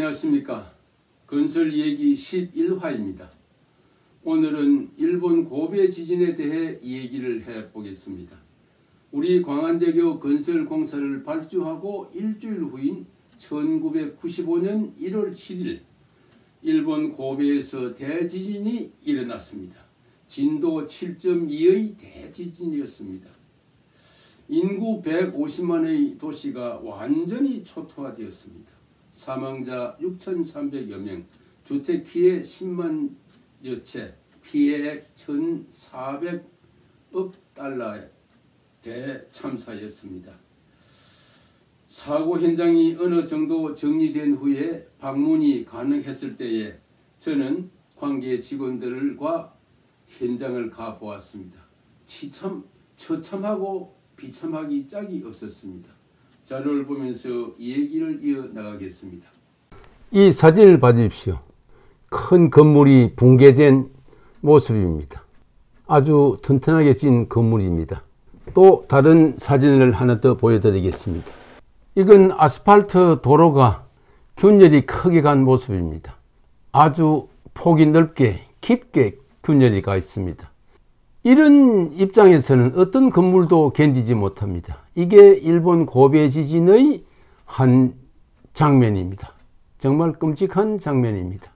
안녕하십니까. 건설 이야기 11화입니다. 오늘은 일본 고베 지진에 대해 이야기를 해보겠습니다. 우리 광안대교 건설 공사를 발주하고 일주일 후인 1995년 1월 7일 일본 고베에서 대지진이 일어났습니다. 진도 7.2의 대지진이었습니다. 인구 150만의 도시가 완전히 초토화되었습니다. 사망자 6,300여 명, 주택 피해 10만여 채, 피해액 1,400억 달러의 대참사였습니다. 사고 현장이 어느 정도 정리된 후에 방문이 가능했을 때에 저는 관계 직원들과 현장을 가보았습니다. 처참하고 비참하기 짝이 없었습니다. 자료를 보면서 이 얘기를 이어나가겠습니다. 이 사진을 봐주십시오. 큰 건물이 붕괴된 모습입니다. 아주 튼튼하게 찐 건물입니다. 또 다른 사진을 하나 더 보여드리겠습니다. 이건 아스팔트 도로가 균열이 크게 간 모습입니다. 아주 폭이 넓게 깊게 균열이 가 있습니다. 이런 입장에서는 어떤 건물도 견디지 못합니다. 이게 일본 고베 지진의 한 장면입니다. 정말 끔찍한 장면입니다.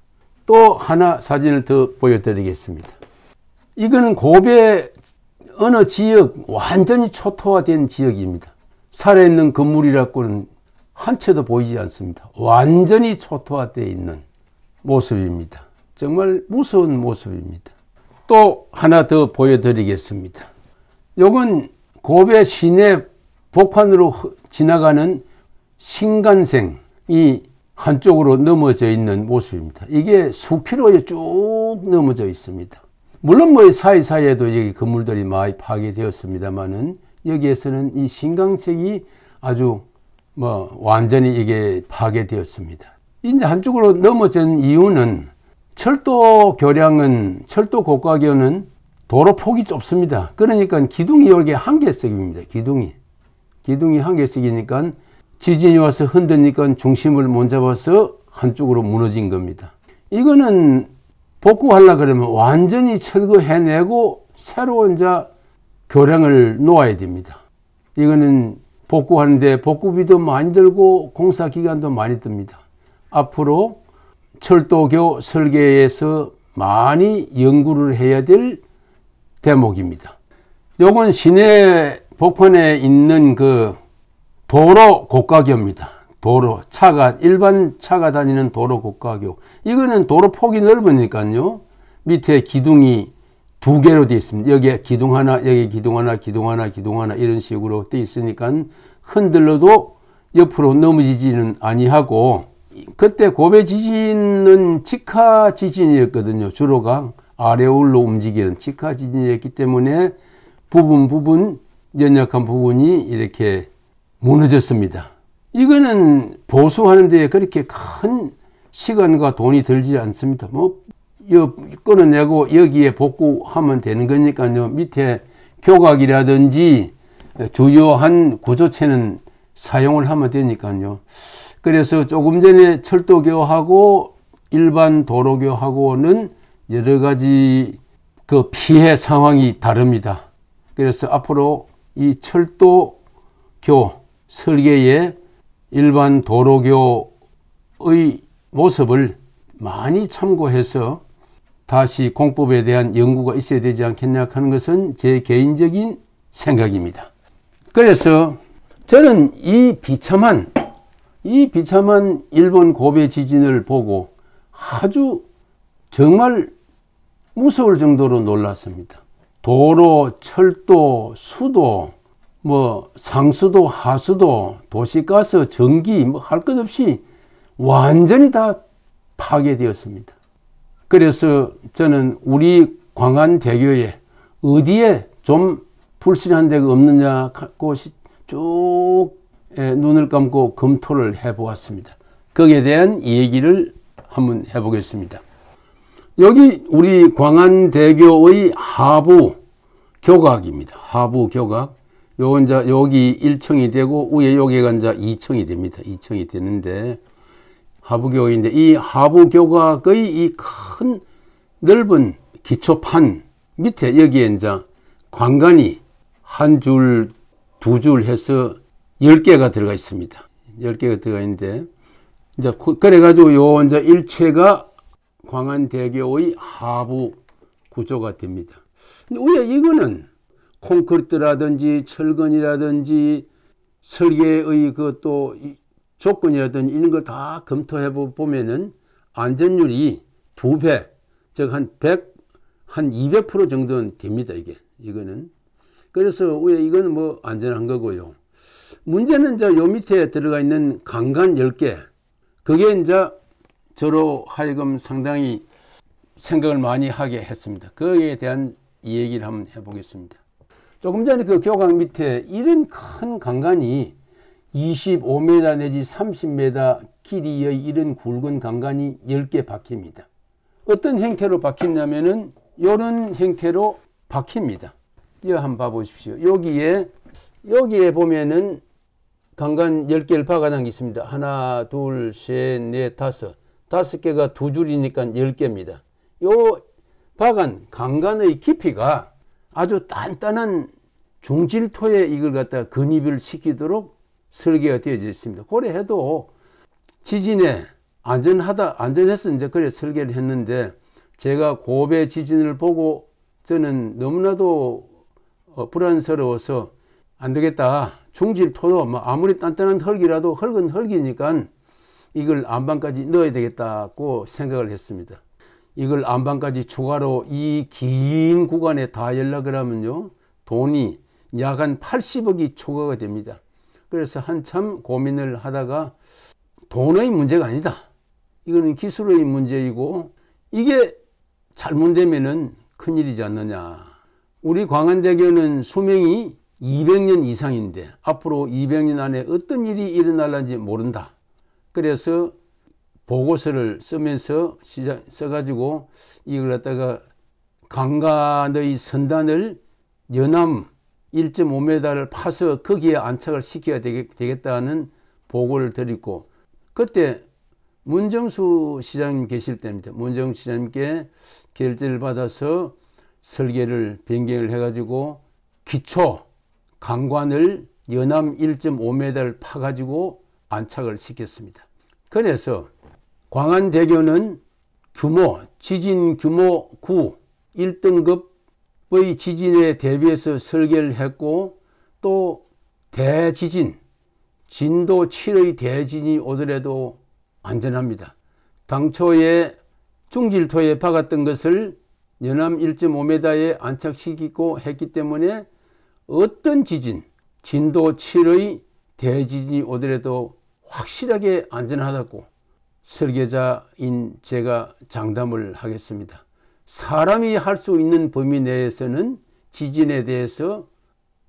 또 하나 사진을 더 보여드리겠습니다. 이거는 고베 어느 지역 완전히 초토화된 지역입니다. 살아있는 건물이라고는 한 채도 보이지 않습니다. 완전히 초토화되어 있는 모습입니다. 정말 무서운 모습입니다. 또 하나 더 보여드리겠습니다. 요건 고베 시내 복판으로 지나가는 신간생이 한쪽으로 넘어져 있는 모습입니다. 이게 수킬로에 쭉 넘어져 있습니다. 물론 뭐 사이사이에도 여기 건물들이 많이 파괴되었습니다만은 여기에서는 이 신간생이 아주 완전히 이게 파괴되었습니다. 이제 한쪽으로 넘어진 이유는 철도 고가교는 도로 폭이 좁습니다. 그러니까 기둥이 여기 한 개씩입니다. 기둥이 한 개씩이니까 지진이 와서 흔드니까 중심을 못 잡아서 한쪽으로 무너진 겁니다. 이거는 복구하려고 그러면 완전히 철거해내고 새로 이제 교량을 놓아야 됩니다. 이거는 복구하는데 복구비도 많이 들고 공사 기간도 많이 듭니다. 앞으로 철도교 설계에서 많이 연구를 해야 될 대목입니다. 요건 시내 복판에 있는 그 도로 고가교입니다. 일반 차가 다니는 도로 고가교. 이거는 도로 폭이 넓으니까요. 밑에 기둥이 두 개로 되어 있습니다. 여기에 기둥 하나, 여기 기둥 하나 이런 식으로 되어 있으니까 흔들러도 옆으로 넘어지지는 아니하고, 그때 고베 지진은 직하 지진이었거든요. 주로가 아래울로 움직이는 직하 지진이었기 때문에 부분 연약한 부분이 이렇게 무너졌습니다. 이거는 보수하는 데 그렇게 큰 시간과 돈이 들지 않습니다. 끊어내고 여기에 복구하면 되는 거니까요. 밑에 교각이라든지 주요한 구조체는 사용을 하면 되니까요. 그래서 조금 전에 철도교하고 일반 도로교하고는 여러 가지 그 피해 상황이 다릅니다. 그래서 앞으로 이 철도교 설계에 일반 도로교의 모습을 많이 참고해서 다시 공법에 대한 연구가 있어야 되지 않겠냐 하는 것은 제 개인적인 생각입니다. 그래서 저는 이 비참한 일본 고베 지진을 보고 아주 정말 무서울 정도로 놀랐습니다. 도로, 철도, 수도, 상수도, 하수도, 도시가스, 전기 할 것 없이 완전히 다 파괴되었습니다. 그래서 저는 우리 광안대교에 어디에 좀 불신한 데가 없느냐 하고 쭉 눈을 감고 검토를 해보았습니다. 거기에 대한 얘기를 한번 해보겠습니다. 여기 우리 광안대교의 하부 교각입니다. 하부 교각. 여기 1층이 되고 위에 여기가 이제 2층이 됩니다. 2층이 되는데 하부교각인데 이 하부교각의 이 큰 넓은 기초판 밑에 여기에 이제 관관이 한 줄, 두 줄 해서 10개가 들어가 있습니다. 10개가 들어가 있는데 이제 그래가지고 요 이제 일체가 광안대교의 하부 구조가 됩니다. 근데 왜 이거는 콘크리트라든지 철근이라든지 설계의 그 또 조건이라든지 이런 걸 다 검토해 보면은 안전율이 2배, 즉 한 200% 정도는 됩니다, 이거는. 그래서 왜 이거는 뭐 안전한 거고요. 문제는 이제 요 밑에 들어가 있는 강간 10개. 그게 이제 저로 하여금 상당히 생각을 많이 하게 했습니다. 거기에 대한 얘기를 한번 해보겠습니다. 조금 전에 그 교각 밑에 이런 큰 강간이 25m 내지 30m 길이의 이런 굵은 강간이 10개 박힙니다. 어떤 형태로 박힌다면은 이런 형태로 박힙니다. 이거 한번 봐보십시오. 여기에 보면은 강간 10개를 박아놓은 게 있습니다. 하나, 둘, 셋, 넷, 다섯 개가 두 줄이니까 10개입니다. 요 박은 강간의 깊이가 아주 단단한 중질토에 이걸 갖다가 근입을 시키도록 설계가 되어져 있습니다. 그래 해도 지진에 안전해서 이제 그래 설계를 했는데 제가 고배 지진을 보고 저는 너무나도 불안스러워서 안 되겠다. 중질토도 뭐 아무리 단단한 흙이라도 흙은 흙이니까 이걸 안방까지 넣어야 되겠다고 생각을 했습니다. 이걸 안방까지 추가로 이 긴 구간에 다 연락을 하면요. 돈이 약 한 80억이 초과가 됩니다. 그래서 한참 고민을 하다가 돈의 문제가 아니다. 이거는 기술의 문제이고 이게 잘못되면은 큰일이지 않느냐. 우리 광안대교는 수명이 200년 이상인데 앞으로 200년 안에 어떤 일이 일어날는지 모른다. 그래서 보고서를 쓰면서 써가지고 이걸 갖다가 강간의 선단을 연암 1.5m를 파서 거기에 안착을 시켜야 되겠다는 보고를 드리고 그때 문정수 시장님 계실 때입니다. 문정수 시장님께 결재를 받아서 설계를 변경을 해가지고 기초 강관을 연암 1.5m를 파가지고 안착을 시켰습니다. 그래서 광안대교는 지진 규모 9, 1등급의 지진에 대비해서 설계를 했고 또 대지진, 진도 7의 대지진이 오더라도 안전합니다. 당초에 중질토에 박았던 것을 연암 1.5m에 안착시키고 했기 때문에 어떤 지진, 진도 7의 대지진이 오더라도 확실하게 안전하다고 설계자인 제가 장담을 하겠습니다. 사람이 할 수 있는 범위 내에서는 지진에 대해서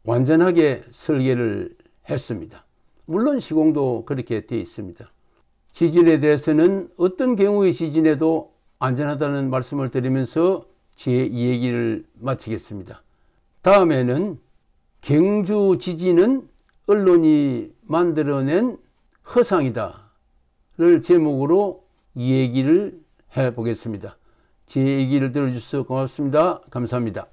완전하게 설계를 했습니다. 물론 시공도 그렇게 되어 있습니다. 지진에 대해서는 어떤 경우의 지진에도 안전하다는 말씀을 드리면서 제 얘기를 마치겠습니다. 다음에는 경주 지진은 언론이 만들어낸 허상이다를 제목으로 얘기를 해보겠습니다. 제 얘기를 들어주셔서 고맙습니다. 감사합니다.